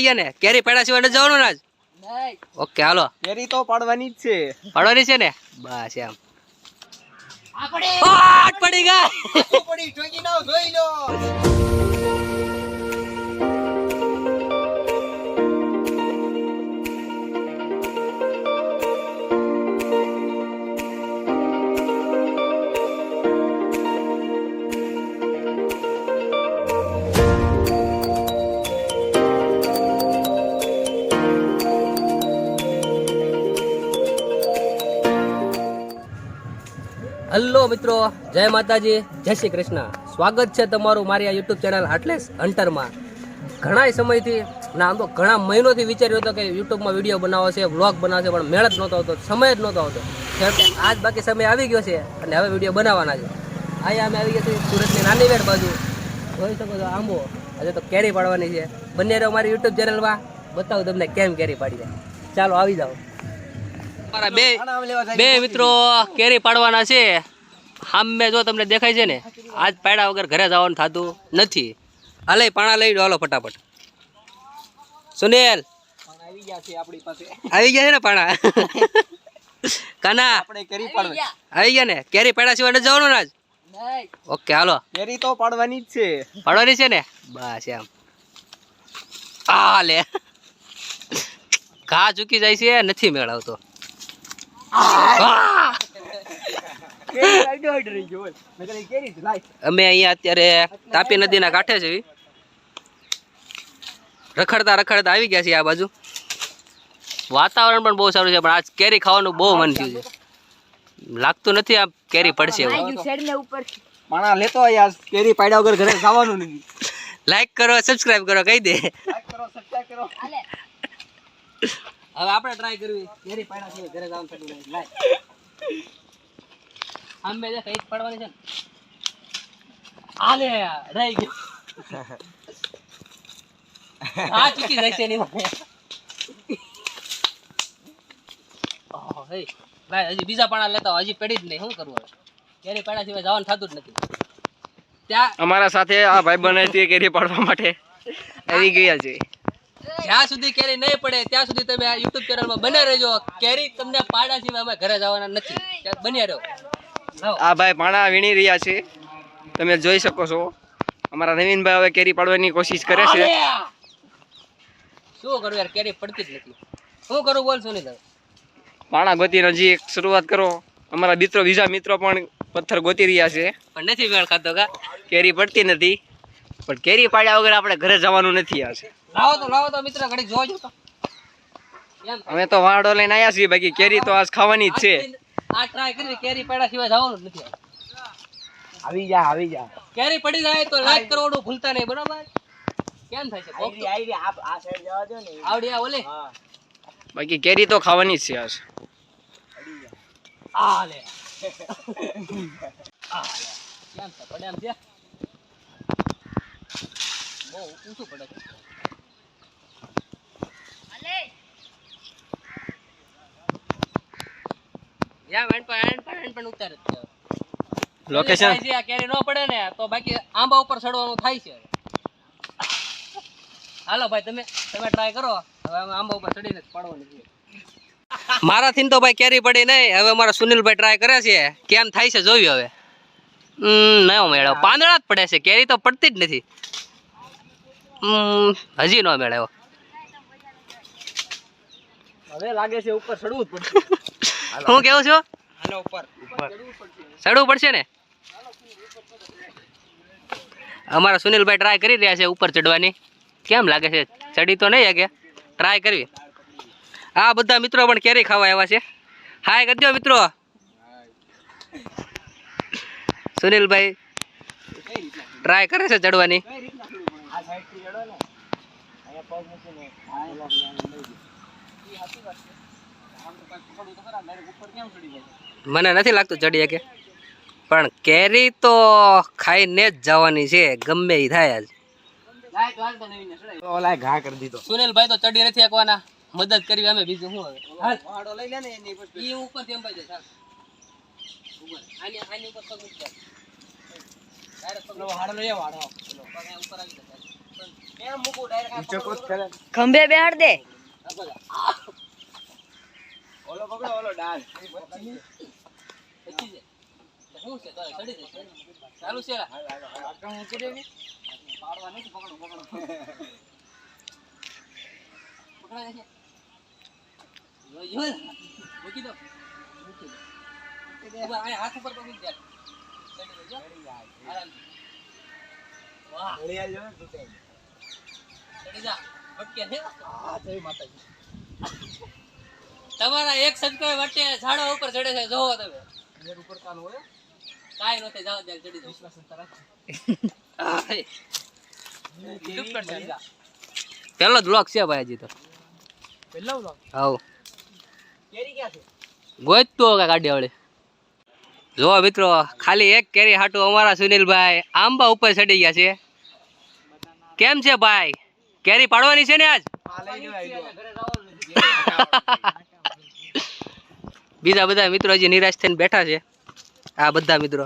ને કેરી પાડા સિવાય ન જવાનું ને આજ. ઓકે હાલો કેરી તો પાડવાની જ છે. પાડવાની છે ને બસ એમ. પડી ગયા. પડી ઠોકી નાવ જોઈ લો. હલો મિત્રો, જય માતાજી, જય શ્રી કૃષ્ણ. સ્વાગત છે તમારું મારી આ યુટ્યુબ ચેનલ હાર્ટલેસ હન્ટરમાં. ઘણા સમયથી ના આમ તો ઘણા મહિનોથી વિચાર્યો હતો કે યુટ્યુબમાં વિડીયો બનાવો છે, વ્લોગ બનાવશે, પણ મેળ જ નહોતો આવતો, સમય જ નહોતો આવતો. આજ બાકી સમય આવી ગયો છે અને હવે વિડીયો બનાવવાના છે. અહીંયા અમે આવી ગયા છીએ સુરતની નાની વેડ બાજુ. જોઈ શકો છો આંબો, આજે તો કેરી પાડવાની છે. બંને રહ્યો મારી યુટ્યુબ ચેનલમાં, બતાવું તમને કેમ કેરી પાડી જાય. ચાલો આવી જાઓ. મારા બે મિત્રો કેરી પાડવાના છે. સામે જો તમને દેખાય છે ને, આજ પાડ્યા વગર ઘરે જવાનું થતું નથી. હાલે પાણા લઈ લો, હાલો ફટાફટ. સુનિલ આવી ગયા છે આપણી પાસે. આવી ગયા છે ને પાણા. કાના આપણે કેરી પાડવાની. આવી ગયા ને, કેરી પાડ્યા સિવાય ન જવાનું ને આજ. ઓકે હાલો કેરી તો પાડવાની જ છે. પાડવાની છે ને બસ એમ. હાલે ઘા ચૂકી જાય છે, નથી મેળવતો. અમે અહીંયા અત્યારે તાપી નદીના કાંઠે છે. રખડતા રખડતા આવી ગયા છીએ આ બાજુ. વાતાવરણ પણ બહુ સારું છે, પણ આજ કેરી ખાવાનું બહુ મન થયું છે. લાગતું નથી આ કેરી પડશે એવું. માણા લેતો યાર, કેરી પાડ્યા વગર ઘરે જવાનું નથી. લાઈક કરો, સબસ્ક્રાઇબ કરો, કહી દે. લાઈક કરો, સબસ્ક્રાઇબ કરો. હવે આપણે ટ્રાય કરવી કેરી પાડ્યા છે ઘરે જવાનું થતું નથી. લાય આંબે જે કઈ પડવાની છે ને. આલે રહી ગયું. આ ચૂકી જાય છે ની. ઓહો હે ભાઈ, હજી બીજા પાણા લેતા હજી પડી જ નહીં. શું કરવું હવે? કેરી પાડા સિવાય જવાનું થતું જ નથી. ત્યાં અમારા સાથે આ ભાઈ બને છે કેરી પાડવા માટે આવી ગયા છે. જ્યાં સુધી કેરી નહીં પડે ત્યાં સુધી તમે આ યુટ્યુબ ચેનલમાં બને રહેજો. કેરી તમને પાડા સિવાય અમે ઘરે જવાના નથી. ત્યાં બન્યા રહો. આ ભાઈ પાણા વીણી રહ્યા છે, તમે જોઈ શકો છો. અમારા નવીનભાઈ હવે કેરી પાડવાની કોશિશ કરે છે. શું કરું યાર, કેરી પડતી જ નથી. શું કરું બોલ સુનિલ? પાણા ગોતી હજી એક શરૂઆત કરો. અમારા બીજા મિત્રો પણ પથ્થર ગોતી રહ્યા છે, પણ નથી મેળ ખાતો કા. કેરી પડતી નથી. પણ કેરી પાડ્યા વગર આપણે ઘરે જવાનું નથી. આ લાવો તો મિત્ર ઘડી જોજો તો. અમે તો વાડો લઈને આવ્યા છીએ, બાકી કેરી તો આજ ખાવાની જ છે. આ ટ્રાય કરી, કેરી પાડા સિવાય જવાનું જ નથી. આવી જા. કેરી પડી જાય તો લાઈક કરવાનું ભૂલતા નહીં, બરાબર? કેમ થાય છે? આવડી આ ઓલે. બાકી કેરી તો ખાવાની જ છે આજ. આ લે. કેમ છે? પડે એમ છે? બહુ ઊંચું પડે છે. ઉતારે લોકેશન કેરી ન પડે ને તો બાકી આંબા ઉપર ચડવાનું થાય છે. હાલો ભાઈ, તમે ટ્રાય કરો. હવે અમે આંબા ઉપર ચડીને પાડવાનું છે. મારાથી તો ભાઈ કેરી પડી નહીં. હવે મારા સુનિલભાઈ ટ્રાય કરે છે, કેમ થાય છે જોયું. હવે નયો મેળવ્યો, પાંદડા જ પડે છે, કેરી તો પડતી જ નથી. હજી નો મેળવ્યો. હવે લાગે છે ઉપર ચડવું જ પડશે. હું કેવું છું? આના ઉપર ચડવું પડશે ને. અમારા સુનિલભાઈ ટ્રાય કરી રહ્યા છે ઉપર ચડવાની. કેમ લાગે છે? ચડી તો નહીં કે ટ્રાય કરવી. આ બધા મિત્રો પણ કેરી ખાવા આવ્યા છે. હાય કરી દો મિત્રો. સુનિલભાઈ ટ્રાય કરે છે ચડવાની. મને નથી લાગતું ચડી શકે, પણ કેરી તો ખાઈને જ જવાની છે, ગમે એ થાય. ઘા કરી દીધો. સુનિલભાઈ તો ચડી નથી શકવાના, મદદ કરવી અમે. બીજું શું હવે? વાડો લઈ લે ને, એની ઉપર થી અંબાઈ જાય. આની ઉપર પગ મૂકી દે. ડાયરેક્ટ પગ હાડો લઈ આવ. હાડો ઉપર આવી જાય. ખંભે બેહાડ દે. ચાલુ છે મૂકી દો હાથ ઉપર પકડી દે વાહ ચડી જા ફટકે ને તમારા એક સબસ્ક્રાઇબ માટે ઝાડો ઉપર ચડે છે જોવો તમે એર ઉપર કાલ હોય કાઈ નથે જાવ દે ચડી દો પેલો જ બ્લોક છે ભાઈ હજી તો પેલો બ્લોક આવ કેરી ક્યાં છે ગોઈતો કે ગાડી વાળી જો મિત્રો ખાલી એક કેરી હાટુ અમારા સુનિલભાઈ આંબા ઉપર ચડી ગયા છે કેમ છે ભાઈ કેરી પાડવાની છે ને આજ બીજા બધા મિત્રો હજી નિરાશ થઈને બેઠા છે આ બધા મિત્રો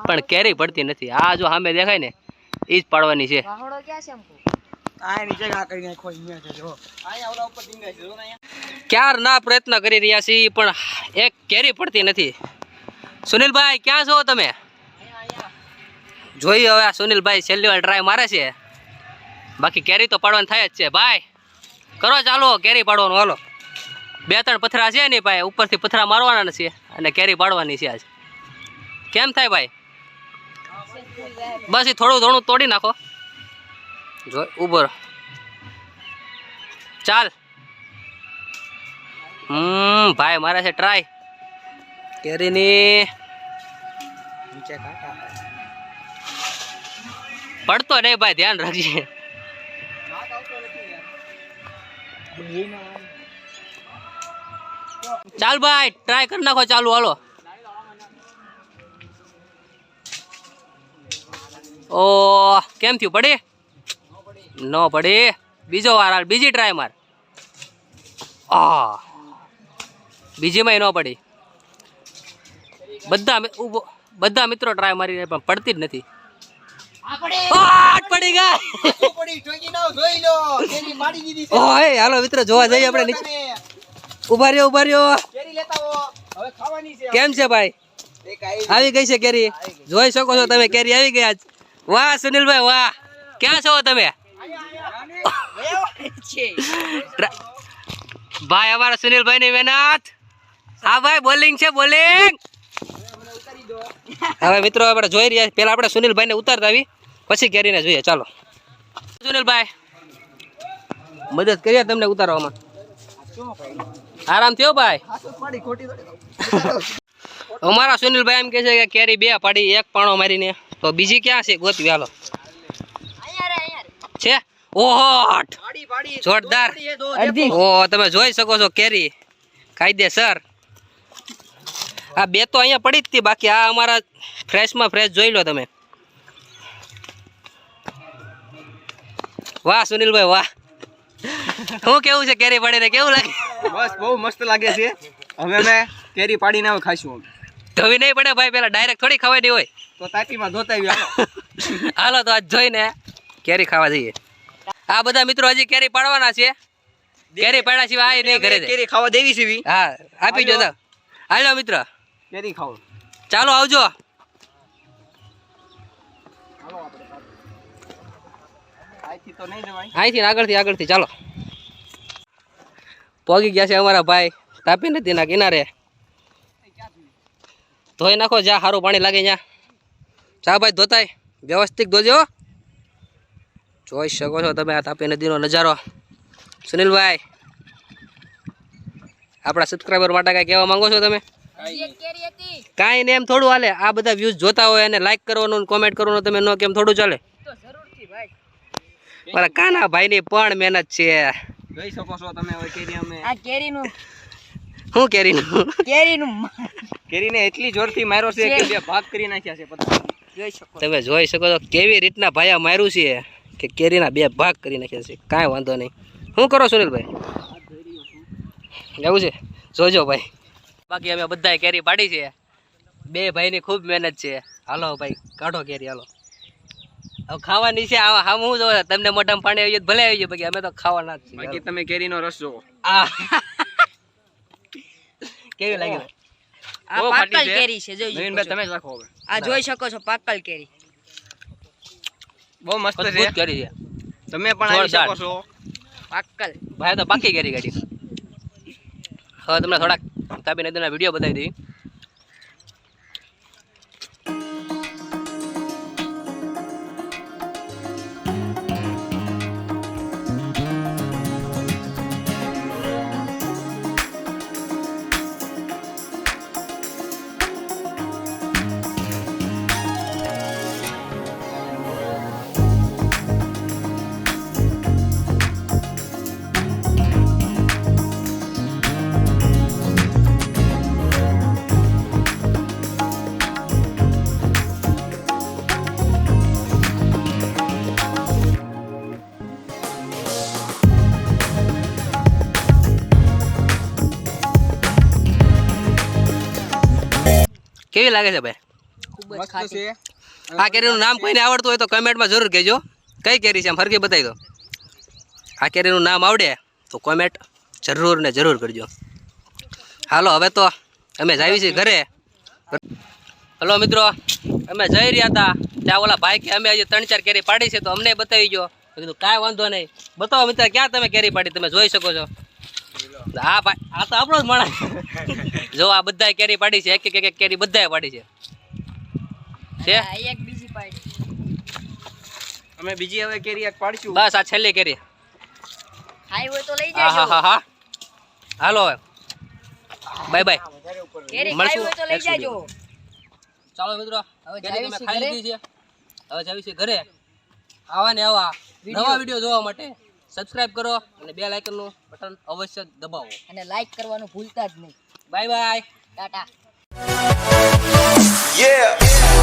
પણ કેરી પડતી નથી આ જો સામે દેખાય ને ઈ જ પાડવાની છે વાહડો ક્યાં છે અમકો? ક્યાર ના પ્રયત્ન કરી રહ્યા છીએ પણ એક કેરી પડતી નથી સુનિલભાઈ ક્યાં છો તમે જોઈએ હવે આ સુનિલભાઈ છેલ્લી વાર ટ્રાય મારે છે બાકી કેરી તો પાડવાની થાય જ છે ભાઈ કરો ચાલો કેરી પાડવાનું હાલો 2-3 પથરા છે ને ભાઈ ઉપરથી પથરા મારવાના છે અને કેરી પાડવાની છે આજ કેમ થાય ભાઈ બસ એ થોડું ઘણું તોડી નાખો જો ઉભો રહો ચાલ ભાઈ મારે છે ટ્રાય કેરીની પડતો નહીં ભાઈ ધ્યાન રાખજે ચાલ ભાઈ ટ્રાય કરી નાખો ચાલુ હાલો ઓ કેમ થયું પડી નો પડી બીજો વાર હાલ બીજી ટ્રાય માર બીજીમાં નો પડી બધા મિત્રો ટ્રાય મારી પણ પડતી જ નથી પડી ગઈ ઓય હાલો મિત્રો જોવા જઈએ આપણે નીચે ઉભા રહ્યો કેમ છે ભાઈ આવી ગઈ છે કેરી જોઈ શકો છો તમે કેરી આવી ગઈ આજ વાહ સુનિલભાઈ વાહ ક્યાં છો તમે ભાઈ અમારા સુનિલભાઈ ની મહેનત હા ભાઈ બોલિંગ છે બોલિંગ હવે મિત્રો આપણે જોઈ રહ્યા પેલા આપણે સુનિલભાઈ ને ઉતારતા આવી પછી કેરીને જોઈએ ચાલો સુનિલભાઈ મદદ કરીએ તમને ઉતારવામાં આરામ થયો ભાઈ અમારા સુનિલભાઈ એમ કે છે કે કેરી 2 પાડી 1 પાણો મારીને તો બીજી ક્યાં છે ગોતવી હાલો છે ઓહટ જોરદાર ઓ તમે જોઈ શકો છો કેરી કાયદેસર આ 2 તો અહીંયા પડી જ હતી બાકી આ અમારા ફ્રેશમાં ફ્રેશ જોઈ લો તમે વાહ સુનિલભાઈ વાહ શું કેવું છે કેરી પાડીને કેવું લાગે બસ બહુ મસ્ત લાગે છે હવે અમે કેરી પાડીને હવે ખાઈશું ધોવી નહીં પડે ભાઈ પેલા ડાયરેક્ટ થોડી ખવાય હોય તો તાપીમાં ધોતાવી હાલો તો આજ જોઈને કેરી ખાવા જઈએ આ બધા મિત્રો હજી કેરી પાડવાના છે કેરી પાડ્યા સિવાય આય નહીં ઘરે કેરી ખાવા દેવી છે હા આપી જો હાલો મિત્ર કેરી ખાઓ ચાલો આવજો અહીંથી આગળથી ચાલો પહોંચી ગયા છે અમારા ભાઈ તાપી નદીના કિનારે ધોઈ નાખો જ્યાં સારું પાણી લાગે ત્યાં ચા ભાઈ ધોતાય વ્યવસ્થિત ધોજો જોઈ શકો છો તમે આ તાપી નદીનો નજારો સુનિલભાઈ આપણા સબસ્ક્રાઈબર માટે કાંઈ કહેવા માંગો છો તમે કાંઈ ને એમ થોડું હાલે આ બધા વ્યૂઝ જોતા હોય અને લાઈક કરવાનું કોમેન્ટ કરવાનું તમે ન કેમ થોડું ચાલે મારા કાના ભાઈ ની પણ મહેનત છે જોઈ શકો છો તમે હવે કેરી અમે આ કેરીનું શું કેરીનું કેરીને એટલી જોરથી માર્યો છે કે 2 ભાગ કરી નાખ્યા છે પતા જોઈ શકો તમે જોઈ શકો છો કેવી રીતના ભાયા માર્યું છે કે કેરીના 2 ભાગ કરી નાખ્યા છે કાંઈ વાંધો નહીં શું કરો સુનિલભાઈ એવું છે જોજો ભાઈ બાકી અમે બધાએ કેરી પાડી છે 2 ભાઈની ખૂબ મહેનત છે હાલો ભાઈ કાઢો કેરી હાલો હવે ખાવાની છે આવા હામ હું જોવે તમને મોઢામાં પાણી આવી જાય તો ભલે આવી જાય બાકી અમે તો ખાવાના જ છીએ બાકી તમે કેરીનો રસ જોવો. આ કેવી લાગી આ બહુ ખાટી પાકલ છે. કેરી છે જોઈ નવીનભાઈ તમે જ રાખો હવે. આ જોઈ શકો છો પાકલ કેરી બહુ મસ્ત છે. અદભુત કરી છે તમે પણ આવી જોરદાર. શકો છો. પાકલ ભાઈ તો પાકી કેરી કાઢી હવે તમને થોડાક તાપી નદીના વિડીયો બતાવી દઈ કેવી લાગે છે ભાઈ ખૂબ જ મસ્ત ખાટી છે. આ કેરીનું નામ કોઈને આવડતું હોય તો કમેન્ટમાં જરૂર કહેજો કઈ કેરી છે આમ હરખી બતાવી દો આ કેરીનું નામ આવડે તો કોમેન્ટ જરૂર ને જરૂર કરજો હાલો હવે તો અમે જાવી છીએ ઘરે હલો મિત્રો અમે જઈ રહ્યા હતા ત્યાં ઓલા ભાઈ કે અમે હજી 3-4 કેરી પાડી છે તો અમને બતાવી ગયો મેં કીધું કાંઈ વાંધો નહીં બતાવો મિત્ર ક્યાં તમે કેરી પાડી તમે જોઈ શકો છો હા ભાઈ આ તો આપણો જ માણસ જો આ બધાય કેરી પાડી છે એક એક કેરી બધાય પાડી છે આ એક બીજી પાડી અમે બીજી હવે કેરી એક પાડશું. બસ આ છેલ્લી કેરી ખાઈ હોય તો લઈ હા હા જાજો હા હા હાલો હવે બાય બાય કેરી ખાઈ મળશું હોય તો લઈ next જાજો ચાલો મિત્રો હવે કેરી જાવી તમે છીએ ખાઈ ઘરે. લીધી છે હવે જાવી છીએ ઘરે આવા ને આવા નવા વિડીયો જોવા માટે સબસ્ક્રાઇબ કરો અને બેલ આઇકનનું બટન અવશ્ય દબાવો અને લાઈક કરવાનું ભૂલતા જ નહીં બાય બાય ટાટા Yeah.